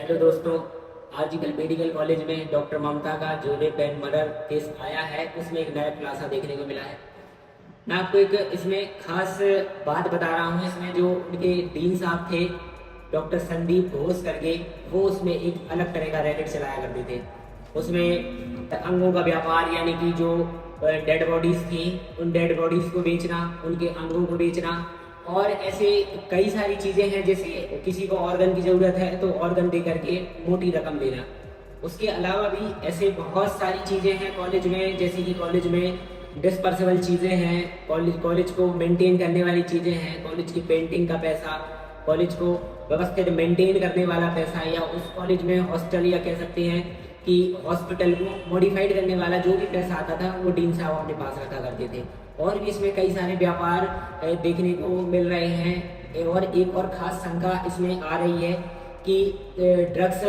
Hello दोस्तों, आजकल medical college में डॉक्टर ममता का जो रेप एंड मर्डर केस आया है उसमें एक नया खुलासा देखने को मिला है। मैं आपको एक इसमें खास बात बता रहा हूँ। इसमें जो उनके डीन साहब थे डॉक्टर संदीप घोष करके, वो उसमें एक अलग तरह का रैकेट चलाया करते थे। उसमें अंगों का व्यापार, यानी कि जो डेड बॉडीज थी उन डेड बॉडीज को बेचना, उनके अंगों को बेचना और ऐसे कई सारी चीज़ें हैं। जैसे किसी को ऑर्गन की ज़रूरत है तो ऑर्गन दे करके मोटी रकम देना। उसके अलावा भी ऐसे बहुत सारी चीज़ें हैं कॉलेज में, जैसे कि कॉलेज में डिस्पर्सिबल चीज़ें हैं, कॉलेज को मेंटेन करने वाली चीज़ें हैं, कॉलेज की पेंटिंग का पैसा, कॉलेज को व्यवस्थित मेंटेन करने वाला पैसा, या उस कॉलेज में हॉस्टल या कह सकते हैं कि हॉस्पिटल को मॉडिफाइड करने वाला जो भी पैसा आता था वो डीन साहब अपने पास रखा करते थे। और भी इसमें कई सारे व्यापार देखने को मिल रहे हैं। और एक और ख़ास शंका इसमें आ रही है कि ड्रग्स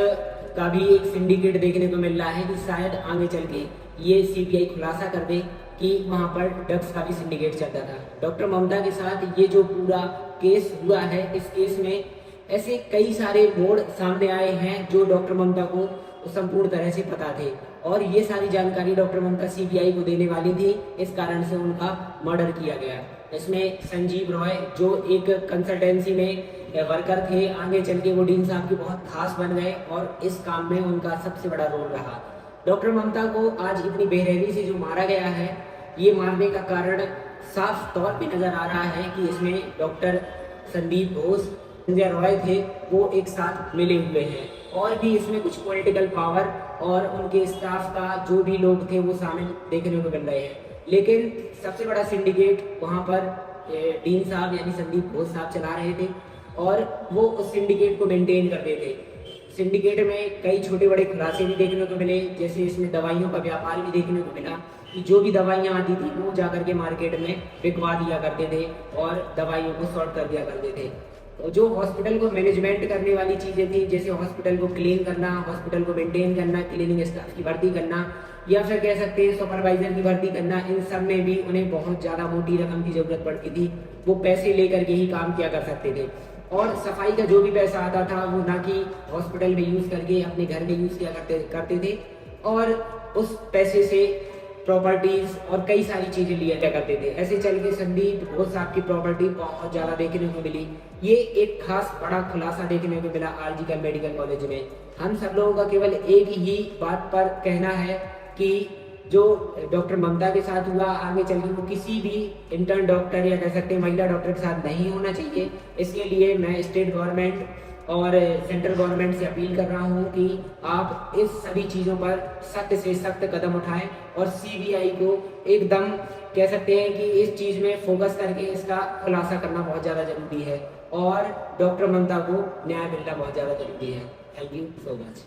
का भी एक सिंडिकेट देखने को मिल रहा है कि शायद आगे चल के ये सीबीआई खुलासा कर दे कि वहाँ पर ड्रग्स का भी सिंडिकेट चलता था। डॉक्टर ममता के साथ ये जो पूरा केस हुआ है, इस केस में ऐसे कई सारे मोड़ सामने आए हैं जो डॉक्टर ममता को संपूर्ण तरह से पता थे, और ये सारी जानकारी डॉक्टर ममता सीबीआई को देने वाली थी। इस कारण से उनका मर्डर किया गया। इसमें संजीव रॉय जो एक कंसल्टेंसी में वर्कर थे, आगे चल के वो डीन साहब के बहुत खास बन गए और इस काम में उनका सबसे बड़ा रोल रहा। डॉक्टर ममता को आज इतनी बेरहमी से जो मारा गया है, ये मारने का कारण साफ तौर पे नजर आ रहा है कि इसमें डॉक्टर संदीप घोष, संजय रॉय थे, वो एक साथ मिले हुए हैं। और भी इसमें कुछ पॉलिटिकल पावर और उनके स्टाफ का जो भी लोग थे वो शामिल देखने को मिल रहे हैं। लेकिन सबसे बड़ा सिंडिकेट वहाँ पर डीन साहब यानी संदीप घोष साहब चला रहे थे, और वो उस सिंडिकेट को मेंटेन करते थे। सिंडिकेट में कई छोटे बड़े खुलासे भी देखने को मिले, जैसे इसमें दवाइयों का व्यापार भी देखने को मिला कि जो भी दवाइयाँ आती थी वो जाकर के मार्केट में बिकवा दिया करते थे और दवाइयों को शॉर्ट कर दिया करते थे। तो जो हॉस्पिटल को मैनेजमेंट करने वाली चीज़ें थी, जैसे हॉस्पिटल को क्लीन करना, हॉस्पिटल को मेंटेन करना, क्लीनिंग स्टाफ की भर्ती करना, या फिर कह सकते हैं सुपरवाइजर की भर्ती करना, इन सब में भी उन्हें बहुत ज़्यादा मोटी रकम की ज़रूरत पड़ती थी। वो पैसे लेकर के ही काम किया कर सकते थे, और सफाई का जो भी पैसा आता था वो ना कि हॉस्पिटल में यूज़ करके अपने घर में यूज़ किया करते थे, और उस पैसे से प्रॉपर्टीज और कई सारी चीजें लिया करते थे। ऐसे चल के संदीप घोष साहब की प्रॉपर्टी बहुत ज्यादा देखने को मिली। ये एक खास बड़ा खुलासा देखने को मिला आरजीकर मेडिकल कॉलेज में। हम सब लोगों का केवल एक ही बात पर कहना है कि जो डॉक्टर ममता के साथ हुआ, आगे चल के वो किसी भी इंटर्न डॉक्टर या कह सकते हैं महिला डॉक्टर के साथ नहीं होना चाहिए। इसके लिए मैं स्टेट गवर्नमेंट और सेंट्रल गवर्नमेंट से अपील कर रहा हूं कि आप इस सभी चीज़ों पर सख्त से सख्त कदम उठाएं, और सीबीआई को एकदम कह सकते हैं कि इस चीज़ में फोकस करके इसका खुलासा करना बहुत ज़्यादा जरूरी है, और डॉक्टर ममता को न्याय मिलना बहुत ज़्यादा जरूरी है। Thank you so much.